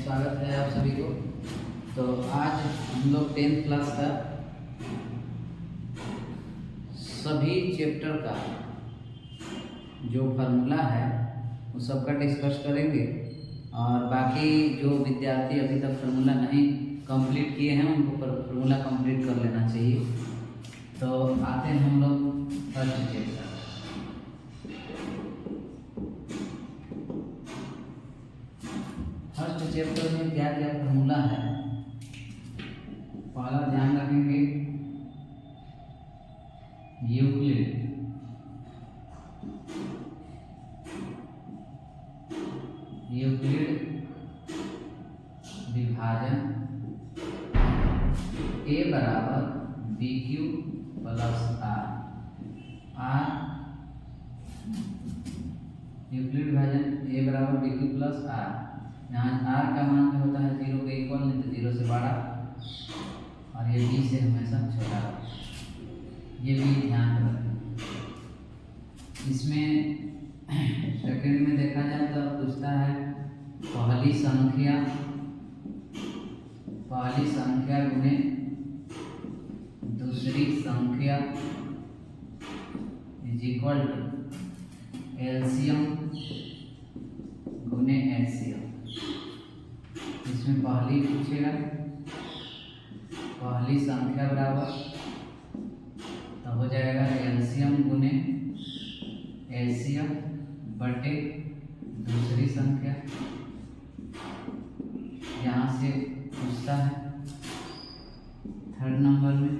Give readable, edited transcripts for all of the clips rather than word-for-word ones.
स्वागत है आप सभी को। तो आज हम लोग 10th क्लास का सभी चैप्टर का जो फार्मूला है वो सबका डिस्कस करेंगे और बाकी जो विद्यार्थी अभी तक फार्मूला नहीं कंप्लीट किए हैं उनको फार्मूला कंप्लीट कर लेना चाहिए। तो आते हैं हम लोग फर्स्ट चैप्टर। फर्स्ट चैप्टर में क्या क्या फार्मूला है पहला ध्यान रखेंगे। यूक्लिड विभाजन ए बराबर B Q plus R. Euclid विभाजन ए बराबर बी क्यू प्लस आर। यहाँ आर का मान जो होता है 0 के इक्वल, नहीं तो 0 से बड़ा और ये बी से हमेशा छोटा। ये भी ध्यान रखें। इसमें सेकंड में देखा जाए तो पूछता है पहली संख्या गुने दूसरी संख्या इज इक्वल टू एलसीएम गुने एलसीएम। इसमें पहली पूछेगा पहली संख्या बराबर तो हो जाएगा एलसीएम गुने एलसीएम बटे दूसरी संख्या। यहाँ से पूछता है थर्ड नंबर में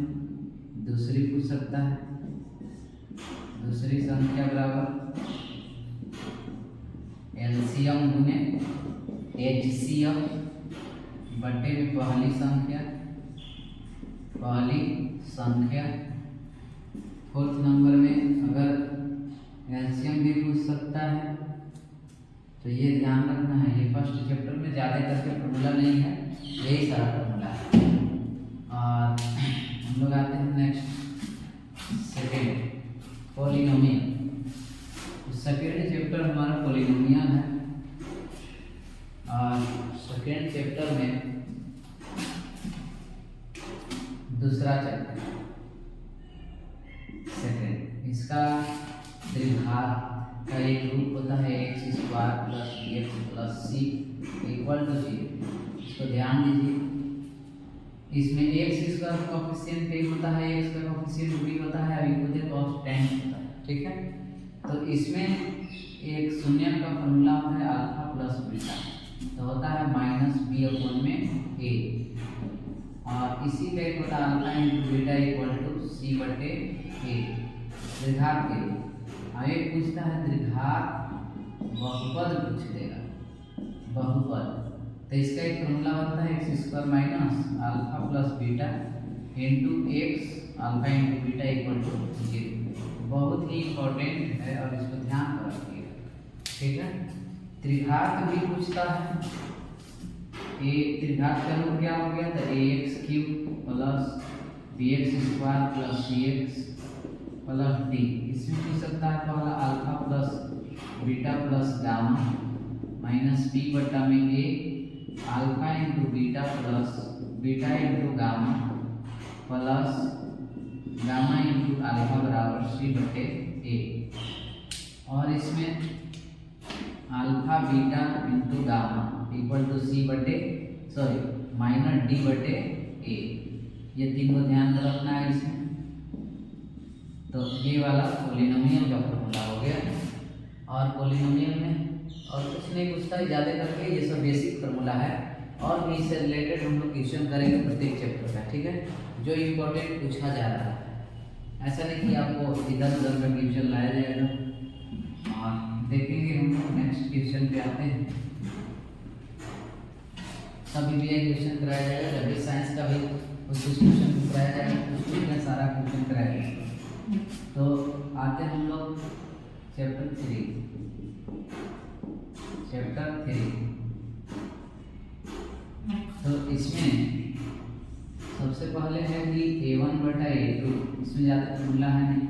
दूसरी पूछ सकता है। दूसरी संख्या बराबर एलसीएम गुने एचसीएम बटे पहली संख्या। फोर्थ नंबर में अगर एलसीएम भी पूछ सकता है तो ये ध्यान रखना है। ये फर्स्ट चैप्टर में ज़्यादा करके फार्मूला नहीं है, यही सारा फार्मूला है। और हम लोग आते हैं next second polynomial. Second chapter हमारा पॉलिनोमियल है और सेकेंड चैप्टर में दूसरा चैप्टर सेकेंड, इसका द्विघात का एक रूप होता है X square plus B X plus C equal to 0। इसको ध्यान दीजिए। इसमें एक्स स्क्वायर का कोएफिशिएंट एक होता है, एक्स का कोएफिशिएंट बी होता है, अभी मुझे कांस्टेंट होता है, ठीक है। तो इसमें एक शून्य का फॉर्मूला होता है अल्फा प्लस बीटा, तो होता है माइनस बी अपॉन में ए। और इसी का एक होता है alpha into beta equal to c बटे ए द्विघात के लिए। अब एक पूछता है द्विघात बहुपद पूछ लेगा, बहुपद। तो इसका एक फॉर्मूला बनता है X square minus alpha plus beta into X alpha into beta equal to 0। बहुत ही इम्पोर्टेंट है और इसको ध्यान में रखिएगा, ठीक है। त्रिघात भी पूछता है। ए त्रिघात का रूप क्या हो गया था a x cube plus B x square plus c x plus d. इसमें पूछ सकता है पहला alpha plus beta plus gamma minus b बटा में a alpha into beta plus beta into gamma plus gamma into alpha बराबर c बटे a. और इसमें alpha beta into gamma equal to c बटे माइनस डी बटे ए। ये तीनों ध्यान रखना है इसमें। तो ये वाला पॉलिनोमियल का फॉर्मूला हो गया। और पॉलिनोमियल में और कुछ नहीं पूछता है ज़्यादा करके, ये सब बेसिक फार्मूला है और भी इससे रिलेटेड हम लोग क्वेश्चन करेंगे प्रत्येक चैप्टर का, ठीक है, जो इम्पोर्टेंट पूछा जा रहा है। ऐसा नहीं कि आपको इधर उधर का क्वेश्चन लाया जाएगा। और देखेंगे हम लोग नेक्स्ट क्वेश्चन पे आते हैं। सभी भी क्वेश्चन कराया जाएगा, जब भी साइंस का भी कुछ क्वेश्चन कराया जाएगा, उसमें में सारा क्वेश्चन कराया जाएगा। तो आते हैं हम लोग चैप्टर 3। तो इसमें सबसे पहले है कि a1 बटा a2, इसमें ज़्यादा फॉर्मूला है नहीं,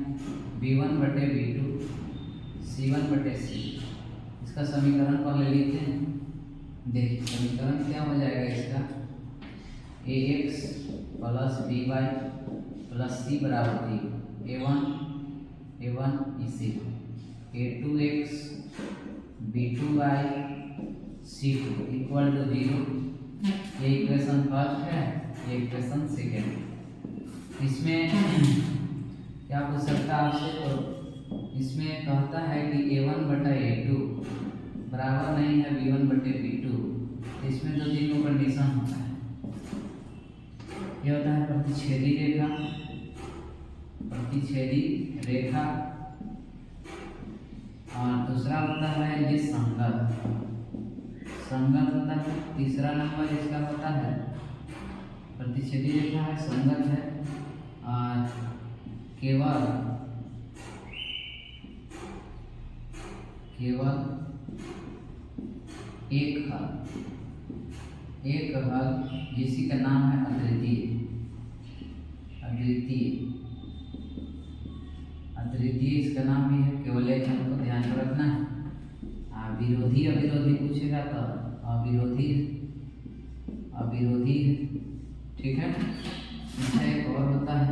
b1 बटे b2 c1 बटे c। इसका समीकरण पहले लिखते हैं। देखिए समीकरण क्या हो जाएगा इसका, ax plus by plus c बराबर 0, a1 इसी a2x b2y c2 equal to 0। ये इक्वेशन फर्स्ट है, ये इक्वेशन सेकेंड। इसमें क्या पूछ सकता है आपसे, तो इसमें कहता है कि a1 बटा a2 बराबर नहीं है b1 बटे b2। इसमें तो तीनों कंडीशन होता है। ये होता है प्रतिच्छेदी रेखा, प्रतिच्छेदी रेखा, और दूसरा होता है ये संगत, संगत होता है। तीसरा नंबर इसका होता है प्रतिच्छेदी रेखा है, संगत है, और केवल एक हल जिसी का नाम है अद्वितीय। इसका नाम भी है, केवल एक हमको ध्यान में रखना है। विरोधी अविरोधी पूछेगा तो अविरोधी ठीक है। इसका एक और होता है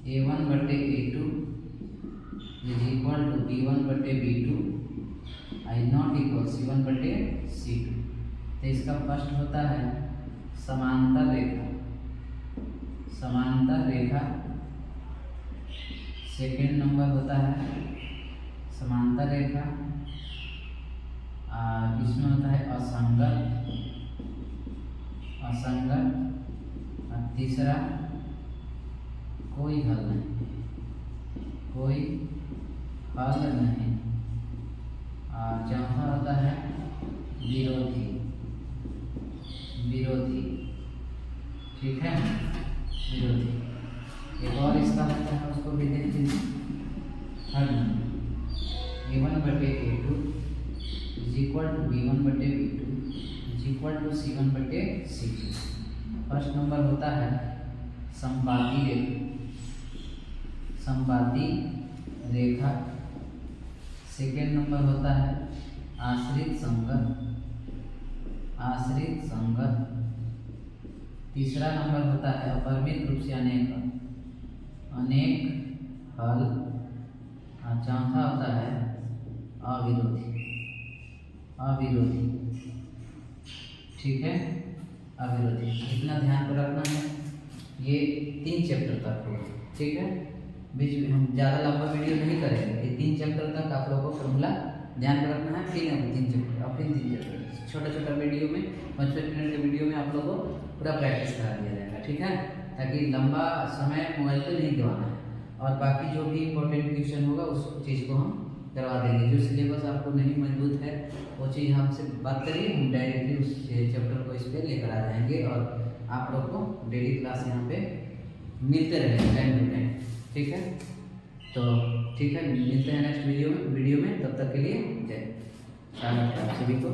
a1 बटे a2 is equal to b1 बटे b2 I not equal c1 बटे c2। तो इसका फर्स्ट होता है समांतर रेखा, सेकेंड नंबर होता है समांतर रेखा, इसमें होता है असंगत, और तीसरा कोई हल नहीं, और चौथा होता है विरोधी, ठीक है, विरोधी। एक और इसका होता है, उसको भी देख लीजिए। थर्ड a1 बटे a2 is equal to b1 बटे b2 is equal to c1 बटे c2। फर्स्ट नंबर होता है संपाती रेखा, सेकेंड नंबर होता है आश्रित संगत, तीसरा नंबर होता है अपरिमित रूप से अनेक हल, और चौथा होता है अविरोधी, ठीक है, अविरोधी। इतना ध्यान को रखना है। ये 3 चैप्टर तक होगा, ठीक है। बीच में हम ज़्यादा लंबा वीडियो नहीं करेंगे। ये 3 चैप्टर तक आप लोगों को फॉर्मूला ध्यान में रखना है। फिर हम 3 चैप्टर और फिर 3 चैप्टर छोटा वीडियो में 55 मिनट के वीडियो में आप लोगों को पूरा प्रैक्टिस करा दिया जाएगा, ठीक है, ताकि लंबा समय मोबाइल पे नहीं गवाना है। और बाकी जो भी इम्पोर्टेंट क्वेश्चन होगा उस चीज़ को हम करवा देंगे। जो सिलेबस आपको नहीं मजबूत है वो चीज़ हमसे बात करिए, हम डायरेक्टली उस चैप्टर को इस पर लेकर आ जाएंगे, और आप लोग को डेली क्लास यहाँ पे मिलते रहेंगे टाइम टू टाइम, ठीक है। तो ठीक है, मिलते हैं नेक्स्ट वीडियो में। तब तक के लिए जय, स्वागत है आप सभी को।